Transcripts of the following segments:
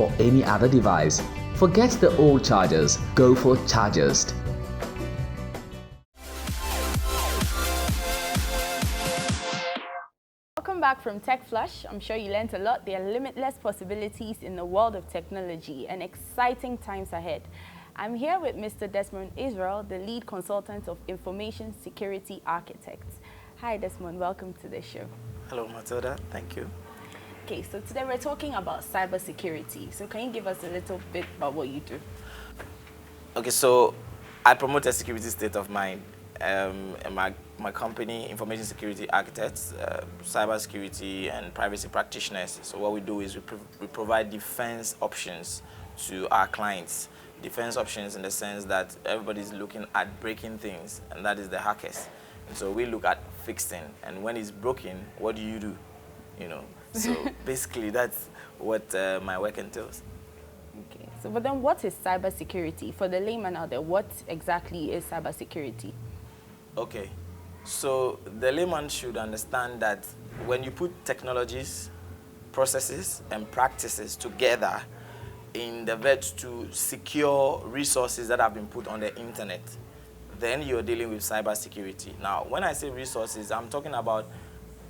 for any other device. Forget the old chargers, go for Chargers. Welcome back from Tech Flush. I'm sure you learned a lot. There are limitless possibilities in the world of technology and exciting times ahead. I'm here with Mr. Desmond Israel, the lead consultant of Information Security Architects. Hi Desmond, welcome to the show. Hello Matilda, thank you. Okay, so today we're talking about cybersecurity. So can you give us a little bit about what you do? Okay, so I promote a security state of mind. And my company, Information Security Architects, cybersecurity and privacy practitioners. So what we do is we provide defense options to our clients. Defense options in the sense that everybody's looking at breaking things, and that is the hackers. And so we look at fixing, and when it's broken, what do you do? You know, so basically that's what my work entails. Okay, so but then what is cybersecurity? For the layman out there, what exactly is cybersecurity? Okay, so the layman should understand that when you put technologies, processes, and practices together in the vet to secure resources that have been put on the internet, then you're dealing with cybersecurity. Now, when I say resources, I'm talking about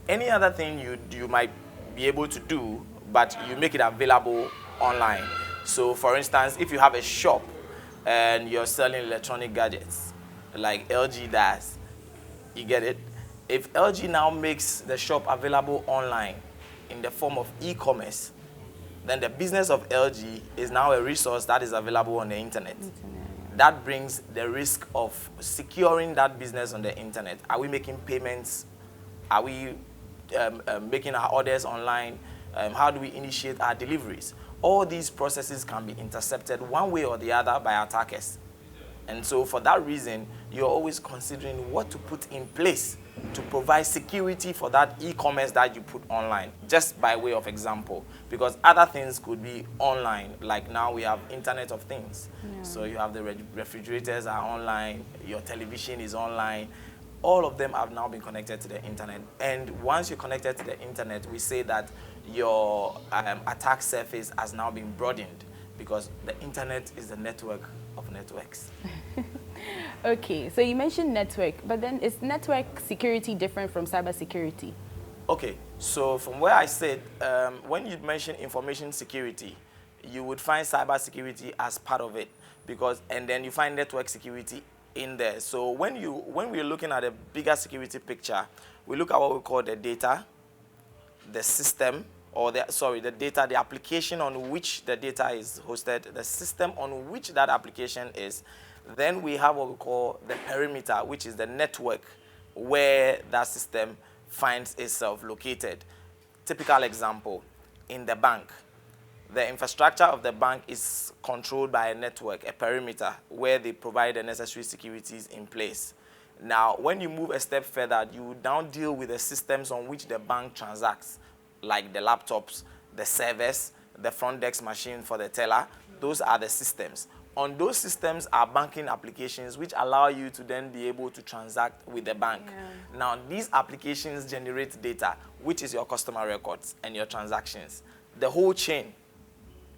any other thing you might be able to do, but you make it available online. So, for instance, if you have a shop and you're selling electronic gadgets, like LG does, you get it? If LG now makes the shop available online in the form of e-commerce, then the business of LG is now a resource that is available on the internet. That brings the risk of securing that business on the internet. Are we making payments? Are we making our orders online? How do we initiate our deliveries? All these processes can be intercepted one way or the other by attackers. And so for that reason, you're always considering what to put in place to provide security for that e-commerce that you put online, just by way of example, because other things could be online, like now we have Internet of Things. Yeah. So you have the refrigerators are online, your television is online, all of them have now been connected to the internet. And once you're connected to the internet, we say that your attack surface has now been broadened, because the internet is the network of networks. Okay, so you mentioned network, but then is network security different from cybersecurity? Okay, so from where I said, when you mention information security, you would find cybersecurity as part of it, and then you find network security in there. So when we're looking at a bigger security picture, we look at what we call the data, the system, or the application on which the data is hosted, the system on which that application is. Then we have what we call the perimeter, which is the network where that system finds itself located. Typical example, in the bank, the infrastructure of the bank is controlled by a network, a perimeter, where they provide the necessary securities in place. Now, when you move a step further, you now deal with the systems on which the bank transacts, like the laptops, the servers, the front desk machine for the teller. Those are the systems. On those systems are banking applications which allow you to then be able to transact with the bank. Yeah. Now, these applications generate data, which is your customer records and your transactions. The whole chain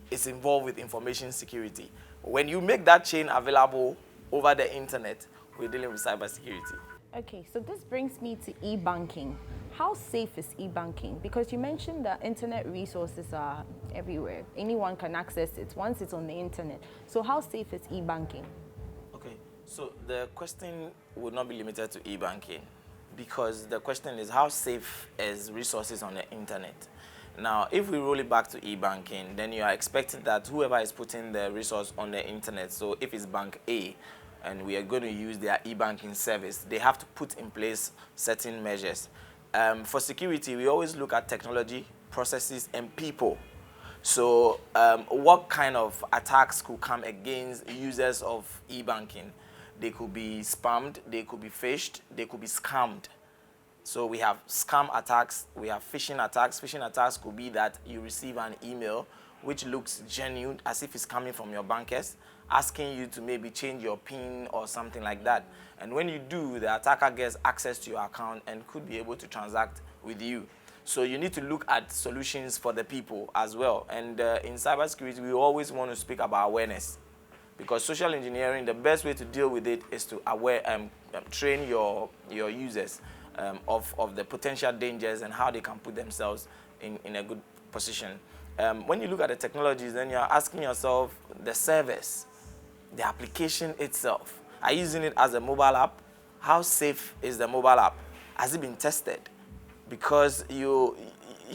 is involved with information security. When you make that chain available over the internet, we're dealing with cybersecurity. Okay, so this brings me to e-banking. How safe is e-banking? Because you mentioned that internet resources are everywhere. Anyone can access it once it's on the internet. So how safe is e-banking? Okay, so the question would not be limited to e-banking, because the question is how safe is resources on the internet? Now, if we roll it back to e-banking, then you are expecting that whoever is putting the resource on the internet, so if it's Bank A, and we are going to use their e-banking service, they have to put in place certain measures. For security, we always look at technology, processes, and people. So what kind of attacks could come against users of e-banking? They could be spammed, they could be phished, they could be scammed. So we have scam attacks, we have phishing attacks. Phishing attacks could be that you receive an email which looks genuine, as if it's coming from your bankers, asking you to maybe change your PIN or something like that. And when you do, the attacker gets access to your account and could be able to transact with you. So you need to look at solutions for the people as well. And in cybersecurity, we always want to speak about awareness, because social engineering, the best way to deal with it is to train your users of the potential dangers and how they can put themselves in a good position. When you look at the technologies, then you're asking yourself the service, the application itself. Are you using it as a mobile app? How safe is the mobile app? Has it been tested? Because you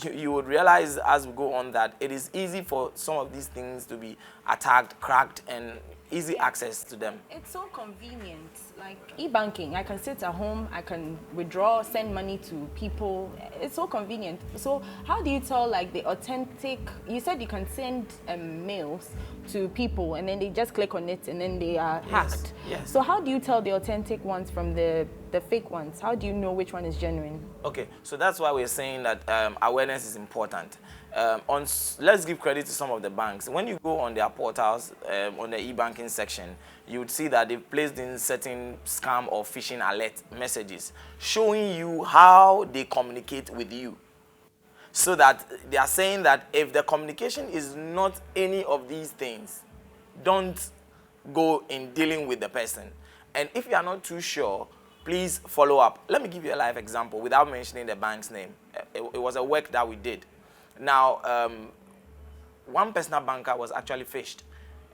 would realize as we go on that it is easy for some of these things to be attacked, cracked, and easy access to them. It's so convenient. Like e-banking, I can sit at home, I can withdraw, send money to people. It's so convenient. So how do you tell like the authentic? You said you can send mails to people and then they just click on it and then they are hacked. Yes. So how do you tell the authentic ones from the fake ones? How do you know which one is genuine? Okay, so that's why we're saying that awareness is important. Let's give credit to some of the banks. When you go on their portals, on the e-banking section, you would see that they've placed in certain scam or phishing alert messages showing you how they communicate with you. So that they are saying that if the communication is not any of these things, don't go in dealing with the person. And if you are not too sure, please follow up. Let me give you a live example without mentioning the bank's name. It was a work that we did. Now, one personal banker was actually phished.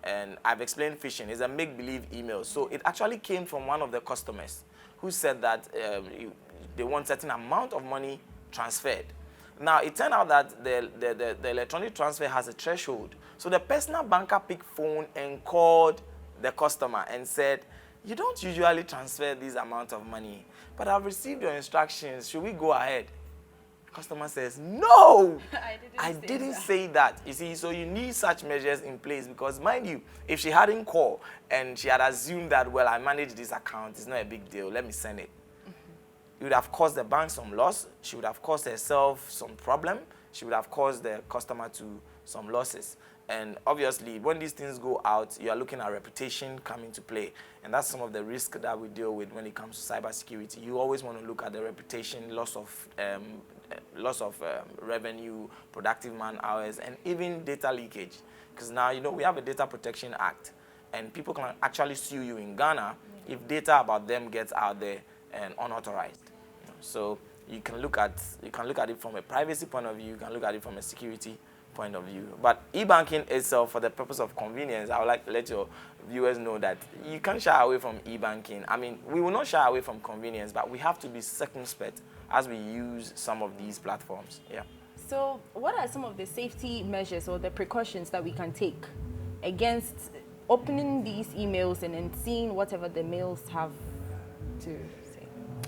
And I've explained phishing. It's a make-believe email. So it actually came from one of the customers who said that they want a certain amount of money transferred. Now, it turned out that the electronic transfer has a threshold. So the personal banker picked phone and called the customer and said, "You don't usually transfer this amount of money, but I've received your instructions. Should we go ahead?" The customer says, "No, I didn't say that." You see, so you need such measures in place because, mind you, if she hadn't called and she had assumed that, well, I manage this account, it's not a big deal, let me send it. It would have caused the bank some loss. She would have caused herself some problem. She would have caused the customer to some losses. And obviously, when these things go out, you are looking at reputation coming to play. And that's some of the risk that we deal with when it comes to cybersecurity. You always want to look at the reputation, loss of revenue, productive man hours, and even data leakage. Because now, you know, we have a Data Protection Act, and people can actually sue you in Ghana if data about them gets out there and unauthorized. You know, so you can look at it from a privacy point of view. You can look at it from a security point of view. But e-banking itself, for the purpose of convenience, I would like to let your viewers know that you can't shy away from e-banking. I mean, we will not shy away from convenience, but we have to be circumspect as we use some of these platforms. Yeah. So what are some of the safety measures or the precautions that we can take against opening these emails and then seeing whatever the mails have to say?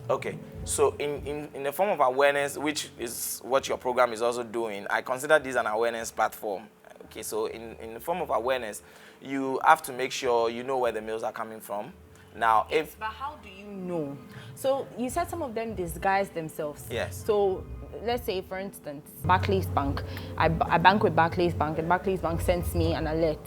Okay, so in the form of awareness, which is what your program is also doing, I consider this an awareness platform. Okay, so in the form of awareness, you have to make sure you know where the mails are coming from. Now, But how do you know? So you said some of them disguise themselves. Yes. So let's say, for instance, Barclays Bank. I bank with Barclays Bank, and Barclays Bank sends me an alert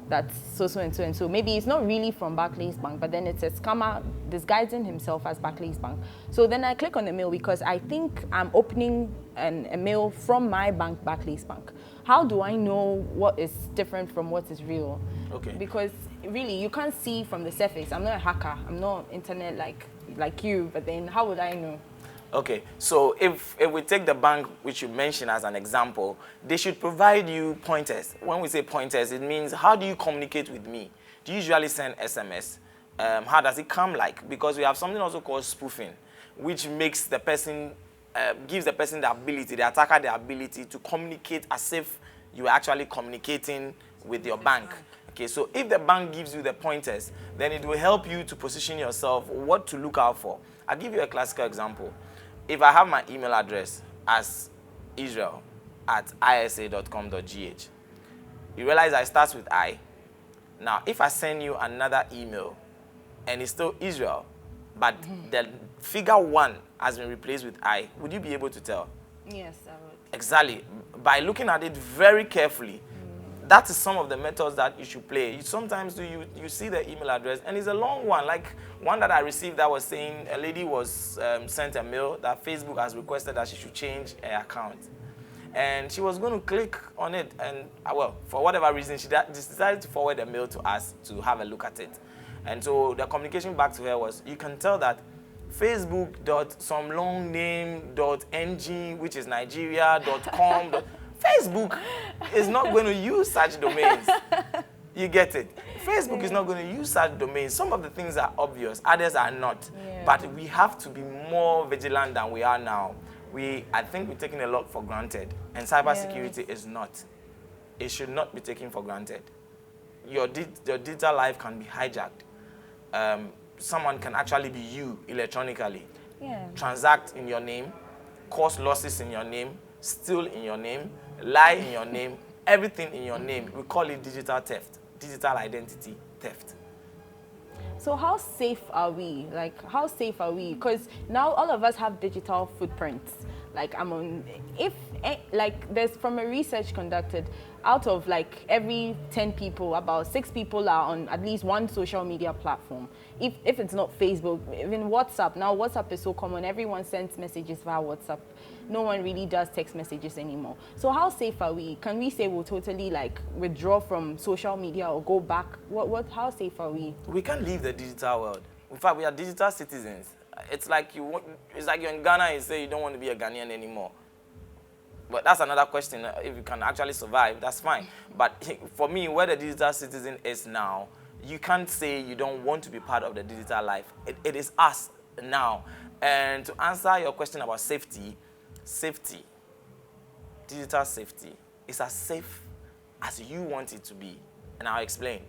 that's so and so and so. Maybe it's not really from Barclays Bank, but then it's a scammer disguising himself as Barclays Bank. So then I click on the mail because I think I'm opening a mail from my bank, Barclays Bank. How do I know what is different from what is real? Okay. Because really, you can't see from the surface. I'm not a hacker. I'm not internet like you, but then how would I know? Okay, so if we take the bank which you mentioned as an example, they should provide you pointers. When we say pointers, it means how do you communicate with me? Do you usually send SMS? How does it come like? Because we have something also called spoofing, which makes the person, gives the person the ability, the attacker the ability to communicate as if you are actually communicating with your bank. Okay, so if the bank gives you the pointers, then it will help you to position yourself what to look out for. I'll give you a classical example. If I have my email address as israel@isa.com.gh, you realize I start with I. Now, if I send you another email and it's still Israel, but the figure 1 has been replaced with I, would you be able to tell? Yes, I would. Exactly. By looking at it very carefully, that is some of the methods that you should play. Sometimes you see the email address, and it's a long one, like one that I received that was saying a lady was sent a mail that Facebook has requested that she should change her account. And she was going to click on it, and well, for whatever reason, she decided to forward the mail to us to have a look at it. And so the communication back to her was, you can tell that facebook.somelongname.ng, which is Nigeria.com. Facebook is not going to use such domains. You get it? Facebook is not going to use such domains. Some of the things are obvious, others are not. Yeah. But we have to be more vigilant than we are now. I think we're taking a lot for granted, and cybersecurity is not. It should not be taken for granted. Your digital life can be hijacked. Someone can actually be you electronically. Yeah. Transact in your name, cause losses in your name, steal in your name, lie in your name, everything in your name. We call it digital theft, digital identity theft. So how safe are we? Like, how safe are we? Because now all of us have digital footprints. Like, there's from a research conducted, out of like every 10 people, about 6 people are on at least one social media platform. If it's not Facebook, even WhatsApp. Now WhatsApp is so common, everyone sends messages via WhatsApp. No one really does text messages anymore. So how safe are we? Can we say we'll totally like withdraw from social media or go back? How safe are we? We can't leave the digital world. In fact, we are digital citizens. It's like you're in Ghana and you say you don't want to be a Ghanaian anymore. But that's another question. If you can actually survive, that's fine. But for me, where the digital citizen is now, you can't say you don't want to be part of the digital life. It is us now. And to answer your question about safety, digital safety is as safe as you want it to be. And I'll explain.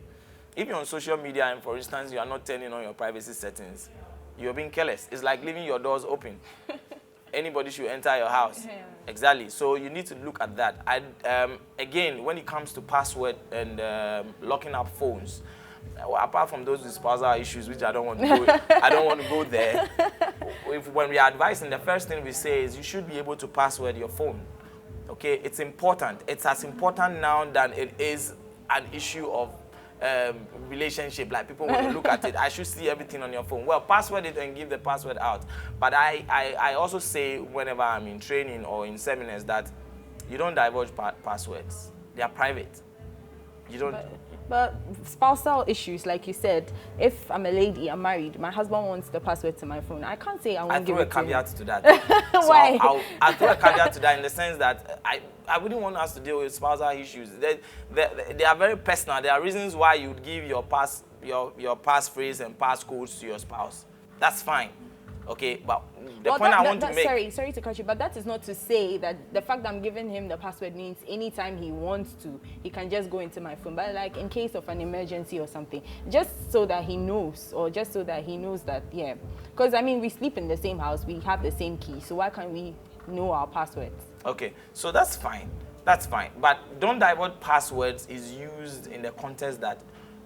If you're on social media and, for instance, you are not turning on your privacy settings, you're being careless. It's like leaving your doors open. Anybody should enter your house. Yeah. Exactly. So you need to look at that. Again, when it comes to password and locking up phones, apart from those with spousal issues, which I don't want to go there. When we are advising, the first thing we say is you should be able to password your phone. Okay, it's important. It's as important now than it is an issue of relationship. Like people want to look at it. I should see everything on your phone. Well, password it and give the password out. But I also say whenever I'm in training or in seminars that you don't divulge passwords. They are private. You don't. But spousal issues, like you said, if I'm a lady, I'm married, my husband wants the password to my phone, I can't say I won't give it to him. I throw a caveat to that. So Why? I'll throw a caveat to that in the sense that I wouldn't want us to deal with spousal issues. They are very personal. There are reasons why you would give your passphrase and passcodes to your spouse. That's fine. Okay, but the point I want to make... Sorry to cut you, but that is not to say that the fact that I'm giving him the password means anytime he wants to, he can just go into my phone. But like in case of an emergency or something, just so that he knows, or just so that he knows that, yeah. Because, I mean, we sleep in the same house, we have the same key, so why can't we know our passwords? Okay, so that's fine. That's fine. But don't divulge passwords is used in the context that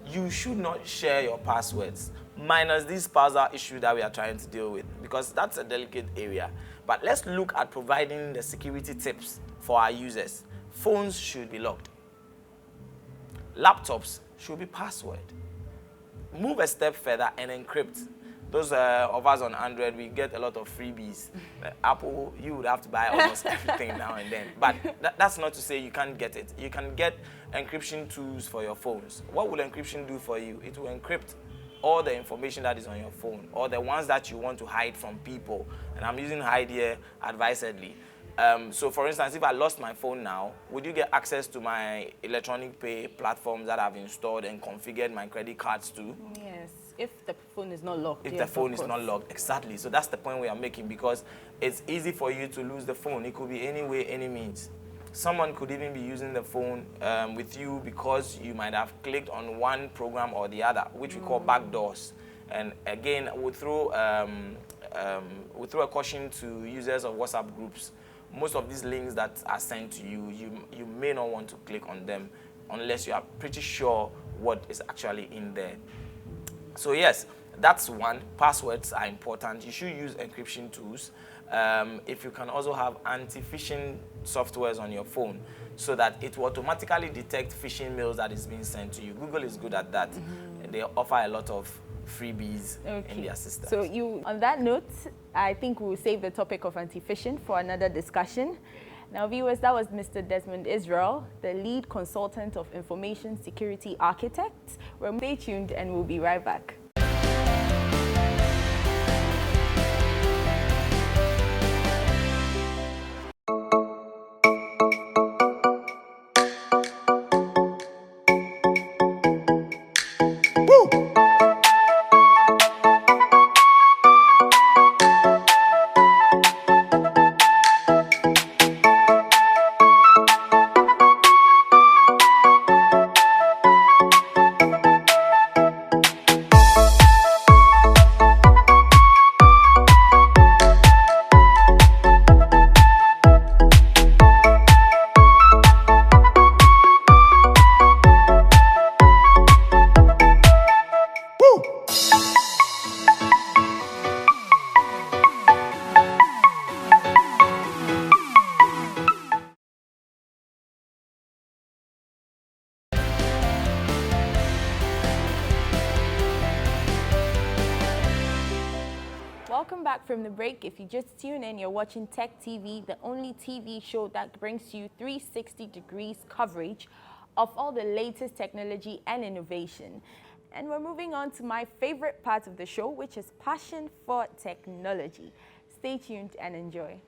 you should not share your passwords, minus this spousal issue that we are trying to deal with, because that's a delicate area. But let's look at providing the security tips for our users. Phones should be locked. Laptops should be password. Move a step further and encrypt. Those of us on Android, we get a lot of freebies. Apple, you would have to buy almost everything now and then. But that's not to say you can't get it. You can get encryption tools for your phones. What will encryption do for you? It will encrypt all the information that is on your phone, or the ones that you want to hide from people. And I'm using hide here advisedly. So for instance, if I lost my phone now, would you get access to my electronic pay platforms that I've installed and configured my credit cards to? Yes, if the phone is not locked. If the phone is not locked, exactly. So that's the point we are making, because it's easy for you to lose the phone. It could be any way, any means. Someone could even be using the phone with you because you might have clicked on one program or the other, which we call backdoors. And again, we'll throw a caution to users of WhatsApp groups. Most of these links that are sent to you, you may not want to click on them unless you are pretty sure what is actually in there. So yes, that's one. Passwords are important. You should use encryption tools. If you can also have anti-phishing softwares on your phone so that it will automatically detect phishing mails that is being sent to you. Google is good at that. They offer a lot of freebies in their system. So on that note, I think we'll save the topic of anti-phishing for another discussion. Now, viewers, that was Mr. Desmond Israel, the lead consultant of information security architects. Stay tuned and we'll be right back. Welcome back from the break. If you just tune in, you're watching Tech TV, the only TV show that brings you 360 degrees coverage of all the latest technology and innovation. And we're moving on to my favorite part of the show, which is passion for technology. Stay tuned and enjoy.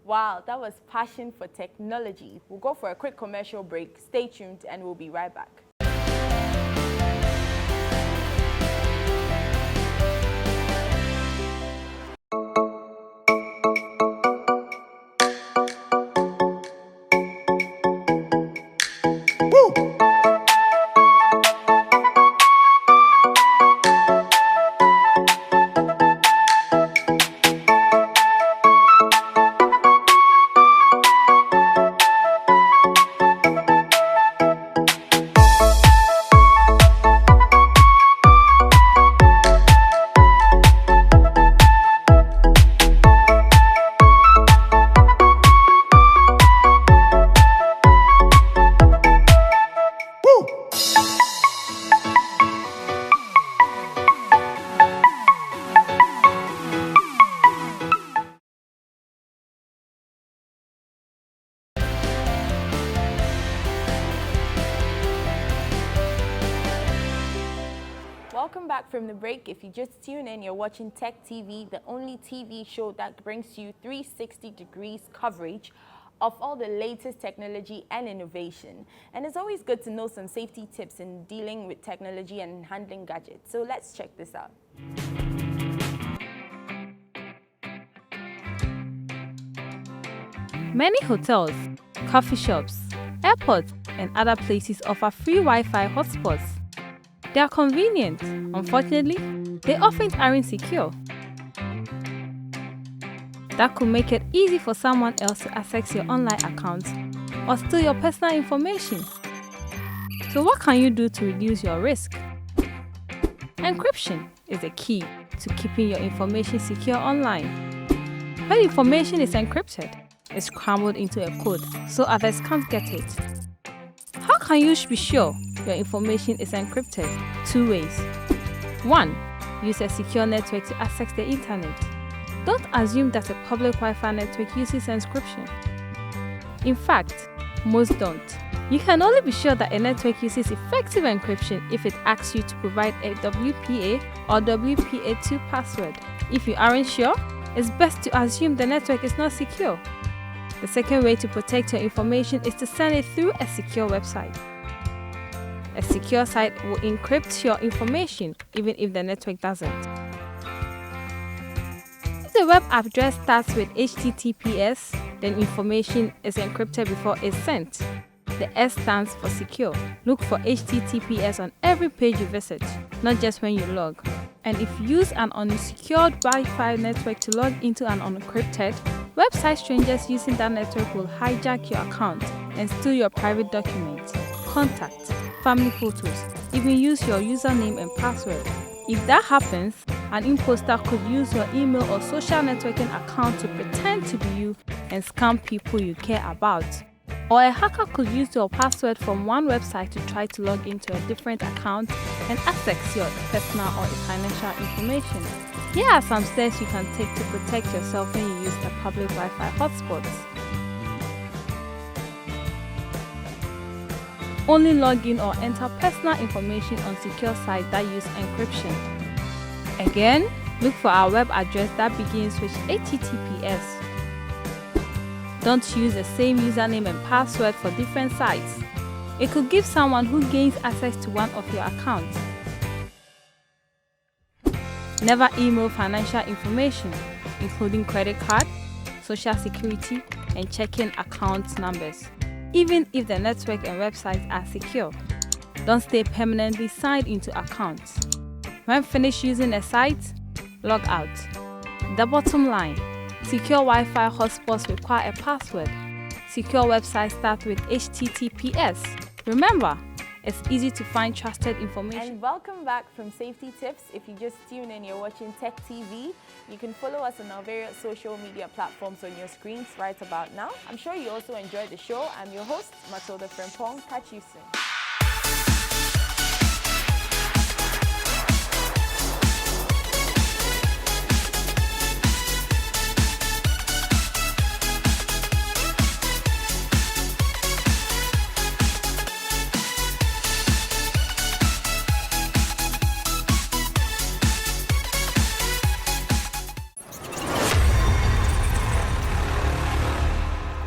Wow, that was passion for technology. We'll go for a quick commercial break. Stay tuned and we'll be right back. back from the break. If you just tune in, you're watching Tech TV, the only TV show that brings you 360 degrees coverage of all the latest technology and innovation. And it's always good to know some safety tips in dealing with technology and handling gadgets. So let's check this out. Many hotels, coffee shops, airports, and other places offer free Wi-Fi hotspots. They are convenient. Unfortunately, they often aren't secure. That could make it easy for someone else to access your online account or steal your personal information. So what can you do to reduce your risk? Encryption is the key to keeping your information secure online. When information is encrypted, it's scrambled into a code so others can't get it. How can you be sure your information is encrypted? 2 ways. 1. Use a secure network to access the internet. Don't assume that a public Wi-Fi network uses encryption. In fact, most don't. You can only be sure that a network uses effective encryption if it asks you to provide a WPA or WPA2 password. If you aren't sure, it's best to assume the network is not secure. The second way to protect your information is to send it through a secure website. A secure site will encrypt your information even if the network doesn't. If the web address starts with HTTPS, then information is encrypted before it's sent. The S stands for secure. Look for HTTPS on every page you visit, not just when you log. And if you use an unsecured Wi-Fi network to log into an unencrypted website, strangers using that network will hijack your account and steal your private documents, contacts, family photos, even use your username and password. If that happens, an imposter could use your email or social networking account to pretend to be you and scam people you care about. Or a hacker could use your password from one website to try to log into a different account and access your personal or financial information. Here are some steps you can take to protect yourself when you use a public Wi-Fi hotspot. Only log in or enter personal information on secure sites that use encryption. Again, look for our web address that begins with HTTPS. Don't use the same username and password for different sites. It could give someone who gains access to one of your accounts. Never email financial information, including credit card, social security, and checking account numbers, even if the network and websites are secure. Don't stay permanently signed into accounts. When finished using a site, log out. The bottom line: secure Wi-Fi hotspots require a password. Secure websites start with HTTPS. Remember, it's easy to find trusted information. And welcome back from Safety Tips. If you just tune in, you're watching Tech TV. You can follow us on our various social media platforms on your screens right about now. I'm sure you also enjoyed the show. I'm your host, Matilda Frempong. Catch you soon.